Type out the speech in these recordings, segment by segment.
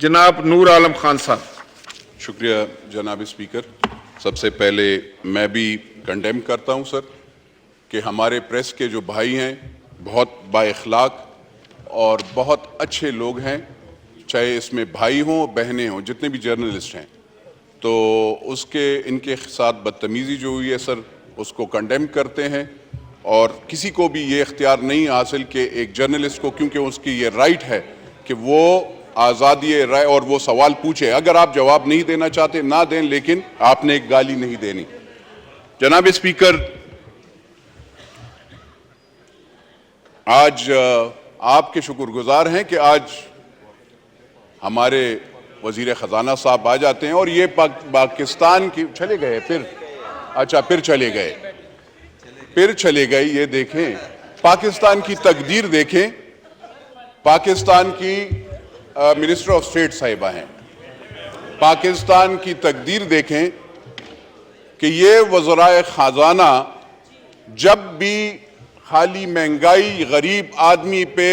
जनाब नूर आलम खान साहब। शुक्रिया जनाब स्पीकर। सबसे पहले मैं भी कंडेम करता हूं सर कि हमारे प्रेस के जो भाई हैं बहुत बाइखलाक और बहुत अच्छे लोग हैं, चाहे इसमें भाई हों बहनें हों, जितने भी जर्नलिस्ट हैं, तो उसके इनके साथ बदतमीज़ी जो हुई है सर उसको कंडेम करते हैं। और किसी को भी ये इख्तियार नहीं हासिल कि एक जर्नलिस्ट को, क्योंकि उसकी ये राइट है कि वो आज़ादी राय और वो सवाल पूछे। अगर आप जवाब नहीं देना चाहते ना दें, लेकिन आपने एक गाली नहीं देनी। जनाब स्पीकर, आज आपके शुक्रगुजार हैं कि आज हमारे वजीर ख़जाना साहब आ जाते हैं और ये पाकिस्तान की चले गए फिर चले गए। ये देखें पाकिस्तान की तकदीर देखें, पाकिस्तान की मिनिस्टर ऑफ स्टेट साहिबा हैं, पाकिस्तान की तकदीर देखें कि ये वज़राए ख़जाना जब भी खाली महंगाई, गरीब आदमी पे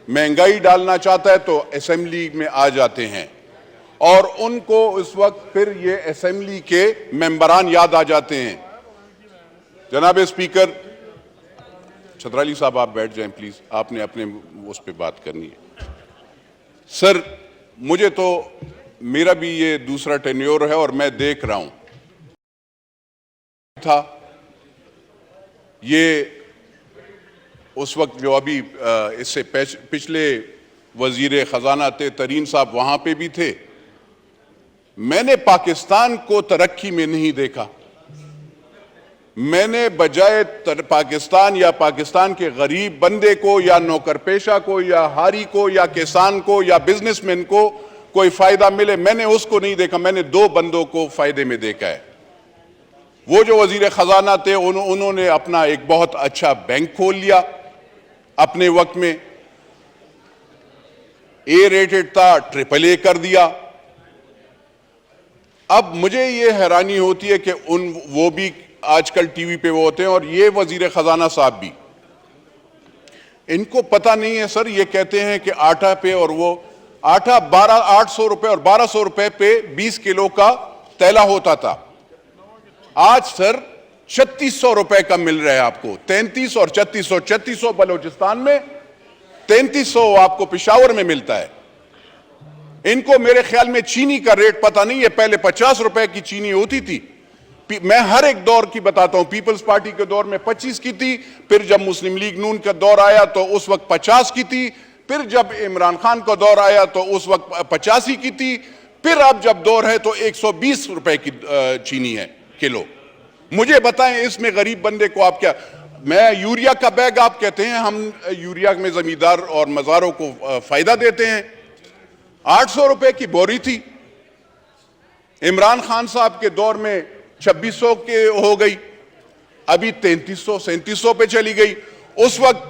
महंगाई डालना चाहता है तो असेंबली में आ जाते हैं और उनको उस वक्त फिर ये असेंबली के मेंबरान याद आ जाते हैं। जनाब स्पीकर, छतराली साहब आप बैठ जाएं प्लीज, आपने अपने उस पर बात करनी है। सर मुझे तो, मेरा भी ये दूसरा टेन्योर है और मैं देख रहा हूं था ये उस वक्त जो अभी इससे पिछले वजीर खजाना थे तरीन साहब, वहां पे भी थे। मैंने पाकिस्तान को तरक्की में नहीं देखा। मैंने बजाय पाकिस्तान या पाकिस्तान के गरीब बंदे को या नौकर पेशा को या हारी को या किसान को या बिजनेसमैन को कोई फायदा मिले, मैंने उसको नहीं देखा। मैंने दो बंदों को फायदे में देखा है। वो जो वजीर खजाना थे उन्होंने अपना एक बहुत अच्छा बैंक खोल लिया अपने वक्त में, ए रेटेड था, AAA कर दिया। अब मुझे ये हैरानी होती है कि वो भी आजकल टीवी पे वो होते हैं और ये वजीर खजाना साहब भी, इनको पता नहीं है सर। ये कहते हैं कि आटा पे, और वो आटा 800 रुपए और 1200 रुपए पे 20 किलो का तैला होता था। आज सर 3600 रुपए का मिल रहा है आपको, 33 और 3600। 3600 बलूचिस्तान में, 3300 आपको पेशावर में मिलता है। इनको मेरे ख्याल में चीनी का रेट पता नहीं है। पहले 50 रुपए की चीनी होती थी। मैं हर एक दौर की बताता हूं। पीपल्स पार्टी के दौर में 25 की थी, फिर जब मुस्लिम लीग नून का दौर आया तो उस वक्त 50 की थी, फिर जब इमरान खान का दौर आया तो उस वक्त 85 की थी, फिर अब जब दौर है तो 120 रुपए की चीनी है किलो। मुझे बताएं इसमें गरीब बंदे को आप क्या, मैं यूरिया का बैग आप कहते हैं हम यूरिया में जमींदार और मज़ारों को फायदा देते हैं। 800 रुपए की बोरी थी। इमरान खान साहब के दौर में 2600 के हो गई, अभी 3300 3700 पे चली गई। उस वक्त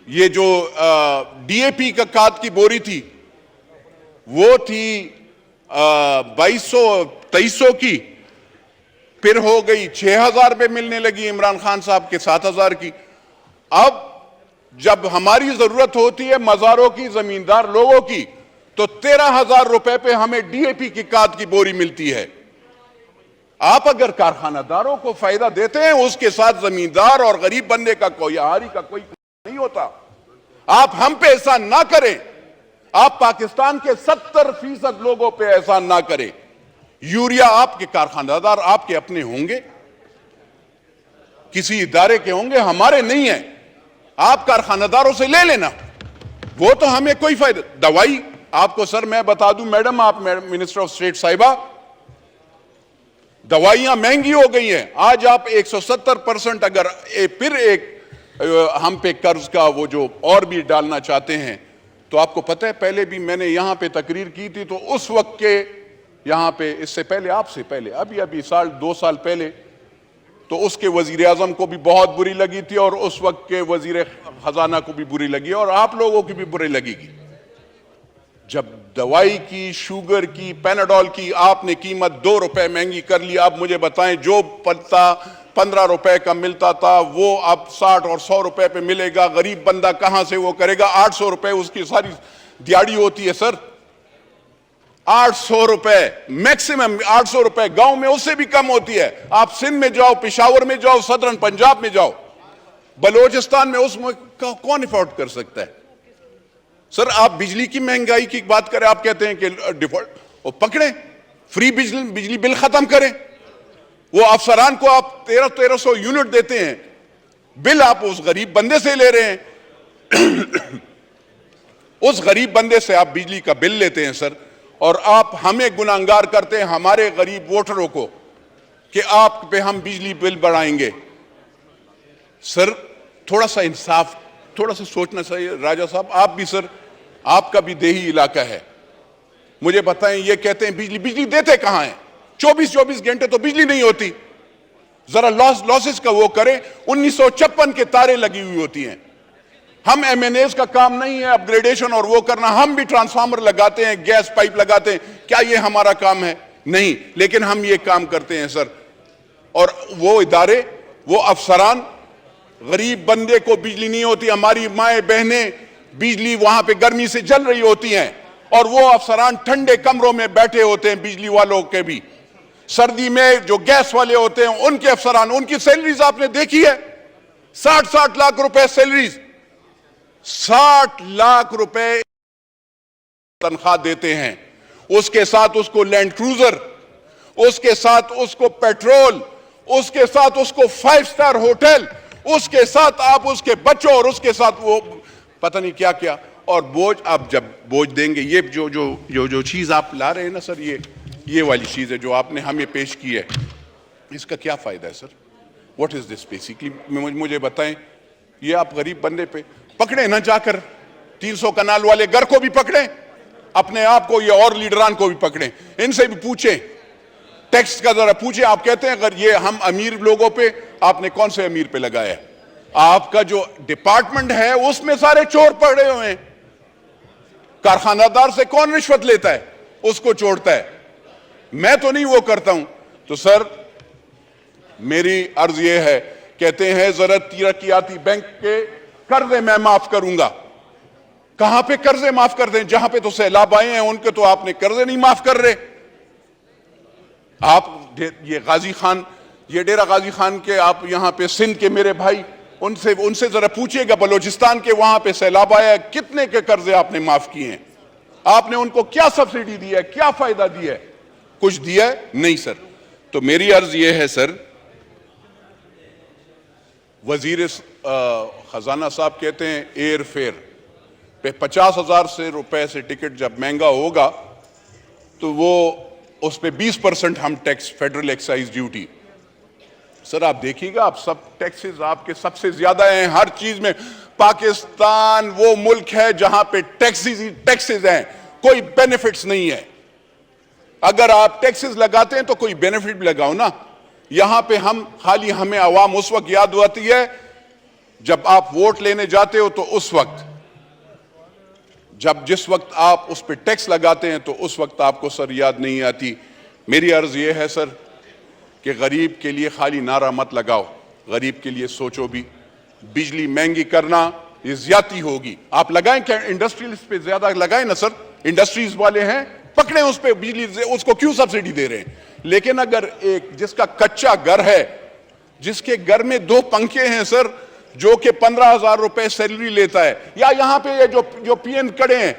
ये जो DAP का खाद की बोरी थी वो थी 2200 2300 की, फिर हो गई 6000 पे मिलने लगी इमरान खान साहब के 7000 की। अब जब हमारी जरूरत होती है मज़ारों की, जमींदार लोगों की, तो 13000 रुपए पे हमें DAP की खाद की बोरी मिलती है। आप अगर कारखानादारों को फायदा देते हैं, उसके साथ जमींदार और गरीब बंदे का कोई, हारी का कोई नहीं होता। आप हम पे एहसान ना करें, आप पाकिस्तान के 70% लोगों पे एहसान ना करें। यूरिया आपके कारखानादार आपके अपने होंगे, किसी इदारे के होंगे, हमारे नहीं है। आप कारखानादारों से ले लेना, वो तो हमें कोई फायदा। दवाई आपको सर मैं बता दूं मैडम, आप मिनिस्टर ऑफ स्टेट साहिबा, दवाइयां महंगी हो गई हैं। आज आप 170% अगर फिर एक हम पे कर्ज का वो जो और भी डालना चाहते हैं, तो आपको पता है पहले भी मैंने यहां पे तकरीर की थी, तो उस वक्त के यहां पे, इससे पहले, आपसे पहले, अभी साल 2 साल पहले, तो उसके वजीर आजम को भी बहुत बुरी लगी थी और उस वक्त के वजीर खजाना को भी बुरी लगी और आप लोगों की भी बुरी लगेगी। जब दवाई की, शुगर की, पैनाडोल की आपने कीमत 2 रुपए महंगी कर ली। अब मुझे बताएं, जो पत्ता 15 रुपए का मिलता था वो अब 60 और 100 रुपए पे मिलेगा। गरीब बंदा कहां से वो करेगा? 800 रुपए उसकी सारी दिहाड़ी होती है सर, 800 रुपए मैक्सिमम, 800 रुपए। गांव में उससे भी कम होती है। आप सिंध में जाओ, पेशावर में जाओ, सदर्न पंजाब में जाओ, बलोचिस्तान में उसमें कौन अफोर्ड कर सकता है? सर आप बिजली की महंगाई की बात करें, आप कहते हैं कि डिफॉल्ट, वो पकड़े, फ्री बिजली बिल खत्म करें। वो अफसरान को आप 1300 यूनिट देते हैं, बिल आप उस गरीब बंदे से ले रहे हैं। उस गरीब बंदे से आप बिजली का बिल लेते हैं सर, और आप हमें गुनाहगार करते हैं, हमारे गरीब वोटरों को, कि आप पे हम बिजली बिल बढ़ाएंगे। सर थोड़ा सा इंसाफ, थोड़ा सा सोचना चाहिए। राजा साहब आप भी सर, आपका भी देही इलाका है, मुझे बताएं, ये कहते हैं बिजली देते कहां हैं? 24 घंटे तो बिजली नहीं होती। जरा लॉसेस का वो करें। 1956 के तारे लगी हुई होती हैं। हम एमएनएस का काम नहीं है अपग्रेडेशन और वो करना, हम भी ट्रांसफार्मर लगाते हैं, गैस पाइप लगाते हैं, क्या ये हमारा काम है? नहीं, लेकिन हम ये काम करते हैं सर। और वो इदारे, वो अफसरान, गरीब बंदे को बिजली नहीं होती, हमारी माए बहनें बिजली वहां पे गर्मी से जल रही होती हैं, और वो अफसरान ठंडे कमरों में बैठे होते हैं, बिजली वालों के भी। सर्दी में जो गैस वाले होते हैं उनके अफसरान, उनकी सैलरीज आपने देखी है, 60 लाख रुपए सैलरीज, 60 लाख रुपए तनख्वाह देते हैं। उसके साथ उसको लैंड क्रूजर, उसके साथ उसको पेट्रोल, उसके साथ उसको 5 स्टार होटल, उसके साथ आप उसके बच्चों, और उसके साथ वो पता नहीं क्या क्या। और बोझ, आप जब बोझ देंगे, ये जो जो जो जो चीज आप ला रहे हैं ना सर, ये वाली चीज है जो आपने हमें पेश की है, इसका क्या फायदा है sir? What is this basically? मुझे बताएं। ये आप गरीब बंदे पे पकड़े ना जाकर, 300 कनाल वाले घर को भी पकड़े, अपने आप को, ये और लीडरान को भी पकड़े, इनसे भी पूछें, टैक्स का जरा पूछें। आप कहते हैं अगर ये हम अमीर लोगों पे, आपने कौन से अमीर पे लगाया है? आपका जो डिपार्टमेंट है उसमें सारे चोर पड़े हुए हैं। कारखानादार से कौन रिश्वत लेता है? उसको छोड़ता है। मैं तो नहीं वो करता हूं। तो सर मेरी अर्ज ये है, कहते हैं जरा तरक्याती बैंक के कर्जे मैं माफ करूंगा। कहां पे कर्जे माफ कर दें? जहां पे तो सैलाब आए हैं उनके तो आपने कर्जे नहीं माफ कर रहे। आप ये गाजी खान, ये डेरा गाजी खान के, आप यहां पे सिंध के मेरे भाई, उनसे जरा पूछिएगा, बलोचिस्तान के वहां पे सैलाब आया, कितने के कर्जे आपने माफ किए हैं? आपने उनको क्या सब्सिडी दी है, क्या फायदा दिया है? कुछ दिया है? नहीं सर। तो मेरी अर्ज यह है सर, वजीर खजाना साहब कहते हैं एयर फेयर पे 50,000 से रुपए से टिकट जब महंगा होगा तो वो उस पे 20% हम tax, federal excise duty. Sir आप देखिएगा, आप सब टैक्सेस आपके सबसे ज्यादा हैं हर चीज में। पाकिस्तान वो मुल्क है जहां पे टैक्सेस हैं, कोई बेनिफिट्स नहीं है। अगर आप टैक्सेस लगाते हैं तो कोई बेनिफिट भी लगाओ ना। यहां पे हम खाली, हमें आवाम उस वक्त याद आती है जब आप वोट लेने जाते हो, तो उस वक्त जिस वक्त आप उस पर टैक्स लगाते हैं तो उस वक्त आपको सर याद नहीं आती। मेरी अर्ज यह है सर कि गरीब के लिए खाली नारा मत लगाओ, गरीब के लिए सोचो भी। बिजली महंगी करना ये ज्यादती होगी। आप लगाएं क्या? इंडस्ट्रियल पे ज्यादा लगाएं ना सर, इंडस्ट्रीज वाले हैं, पकड़े उस पे बिजली, उसको क्यों सब्सिडी दे रहे हैं? लेकिन अगर एक जिसका कच्चा घर है, जिसके घर में 2 पंखे हैं सर, जो कि 15,000 रुपए सैलरी लेता है, या यहां पे ये जो पीएन खड़े हैं,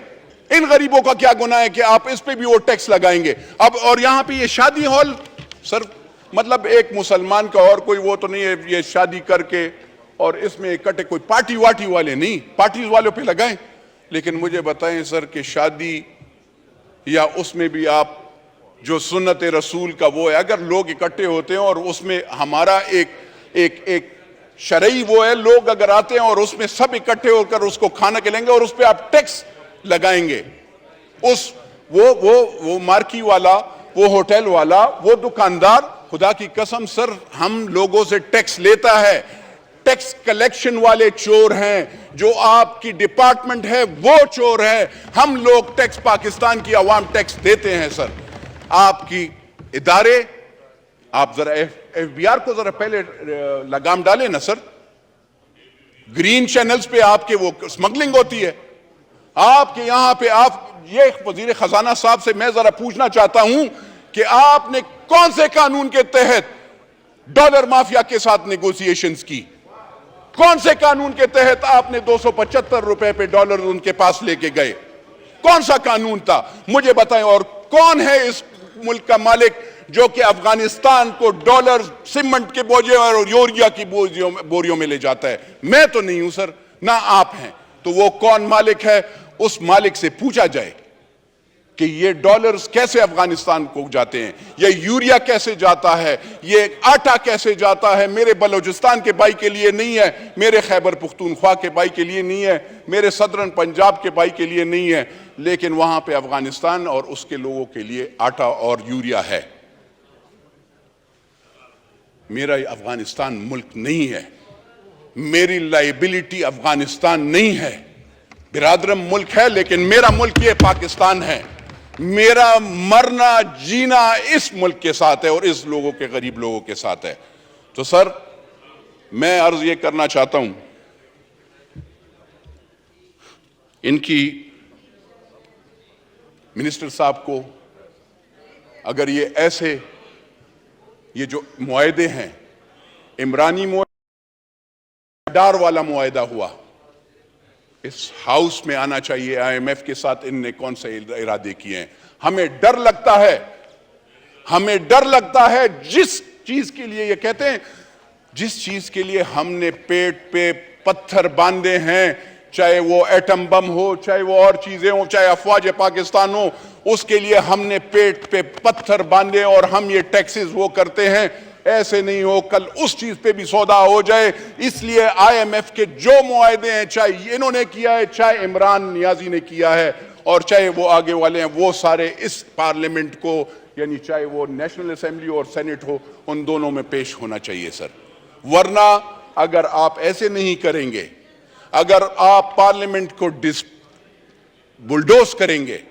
इन गरीबों का क्या गुनाह है कि आप इस पे भी वो टैक्स लगाएंगे? अब और यहां पे ये शादी हॉल सर, मतलब एक मुसलमान का और कोई वो तो नहीं है, ये शादी करके और इसमें इकट्ठे, कोई पार्टी वाटी वाले नहीं, पार्टीज वालों पे लगाएं। लेकिन मुझे बताएं सर कि शादी या उसमें भी आप जो सुन्नत रसूल का वो है, अगर लोग इकट्ठे होते हैं और उसमें हमारा एक शरई वो है, लोग अगर आते हैं और उसमें सब इकट्ठे होकर उसको खाना खिलाएंगे और उस पर आप टैक्स लगाएंगे, उस वो मार्की वाला, वो होटल वाला, वो दुकानदार, खुदा की कसम सर हम लोगों से टैक्स लेता है। टैक्स कलेक्शन वाले चोर हैं, जो आपकी डिपार्टमेंट है वो चोर है। हम लोग टैक्स, पाकिस्तान की आवाम टैक्स देते हैं सर। आपकी इदारे, आप जरा एफबीआर को जरा पहले लगाम डालें ना सर। ग्रीन चैनल्स पे आपके वो स्मगलिंग होती है, आपके यहां पे आप ये वजीर खजाना साहब से मैं जरा पूछना चाहता हूं कि आपने कौन से कानून के तहत डॉलर माफिया के साथ नेगोशिएशंस की? कौन से कानून के तहत आपने 275 रुपए पे डॉलर उनके पास लेके गए? कौन सा कानून था, मुझे बताएं। और कौन है इस मुल्क का मालिक जो कि अफगानिस्तान को डॉलर सीमेंट के बोझे और यूरिया की बोरियों में ले जाता है? मैं तो नहीं हूं सर, ना आप हैं। तो वो कौन मालिक है, उस मालिक से पूछा जाए कि ये डॉलर्स कैसे अफगानिस्तान को जाते हैं, ये यूरिया कैसे जाता है, ये आटा कैसे जाता है। मेरे बलोचिस्तान के भाई के लिए नहीं है, मेरे खैबर पुख्तूनख्वा के भाई के लिए नहीं है, मेरे सदरन पंजाब के भाई के लिए नहीं है, लेकिन वहां पे अफगानिस्तान और उसके लोगों के लिए आटा और यूरिया है। मेरा अफगानिस्तान मुल्क नहीं है, मेरी लाइबिलिटी अफगानिस्तान नहीं है। बिरादरम मुल्क है, लेकिन मेरा मुल्क ये पाकिस्तान है। मेरा मरना जीना इस मुल्क के साथ है और इस लोगों के, गरीब लोगों के साथ है। तो सर, मैं अर्ज ये करना चाहता हूं इनकी मिनिस्टर साहब को, अगर ये ऐसे ये जो मुआहदे हैं, इमरानी डार वाला मुआहदा हुआ, इस हाउस में आना चाहिए। IMF के साथ इनने कौन से इरादे किए हैं? हमें डर लगता है, हमें डर लगता है जिस चीज के लिए ये कहते हैं, जिस चीज के लिए हमने पेट पे पत्थर बांधे हैं, चाहे वो एटम बम हो, चाहे वो और चीजें हो, चाहे अफवाज पाकिस्तान हो, उसके लिए हमने पेट पे पत्थर बांधे और हम ये टैक्सेस वो करते हैं। ऐसे नहीं हो कल उस चीज पे भी सौदा हो जाए। इसलिए IMF के जो मुआहदे हैं, चाहे इन्होंने किया है, चाहे इमरान नियाजी ने किया है, और चाहे वो आगे वाले हैं, वो सारे इस पार्लियामेंट को, यानी चाहे वो नेशनल असेंबली और सेनेट हो, उन दोनों में पेश होना चाहिए सर। वरना अगर आप ऐसे नहीं करेंगे, अगर आप पार्लियामेंट को बुलडोज करेंगे,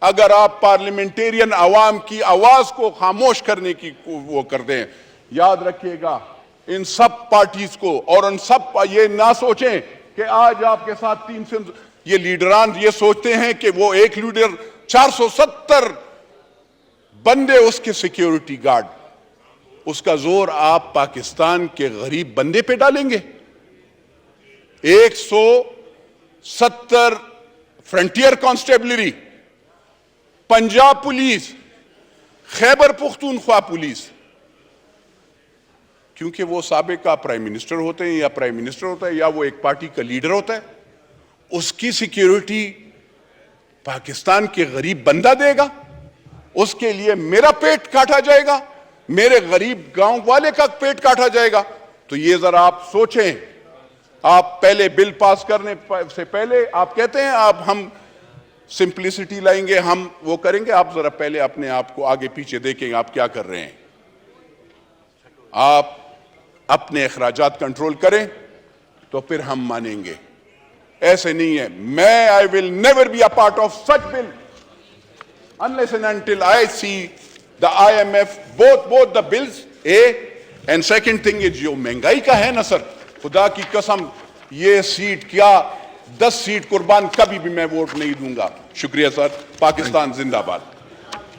अगर आप पार्लियामेंटेरियन आवाम की आवाज को खामोश करने की वो कर दें, याद रखिएगा इन सब पार्टीज को, और उन सब ये ना सोचें कि आज आपके साथ 300 ये लीडरान ये सोचते हैं कि वो एक लीडर 470 बंदे उसके सिक्योरिटी गार्ड, उसका जोर आप पाकिस्तान के गरीब बंदे पे डालेंगे। 170 frontier constabulary, Punjab police, Khyber Pakhtunkhwa police, क्योंकि वो साबिका प्राइम मिनिस्टर होते हैं या प्राइम मिनिस्टर होता है या वो एक पार्टी का लीडर होता है, उसकी सिक्योरिटी पाकिस्तान के गरीब बंदा देगा। उसके लिए मेरा पेट काटा जाएगा, मेरे गरीब गांव वाले का पेट काटा जाएगा। तो ये जरा आप सोचें। आप पहले बिल पास करने से पहले आप कहते हैं आप हम सिंप्लिसिटी लाएंगे, हम वो करेंगे। आप जरा पहले अपने आप को आगे पीछे देखें आप क्या कर रहे हैं। आप अपने अखराजात कंट्रोल करें तो फिर हम मानेंगे। ऐसे नहीं है। मैं I will never be a part of such bill unless and until I see the IMF both the bills and second thing is जो महंगाई का है ना सर, खुदा की कसम ये सीट क्या 10 सीट कुर्बान कभी भी मैं वोट नहीं दूंगा। शुक्रिया सर। पाकिस्तान जिंदाबाद।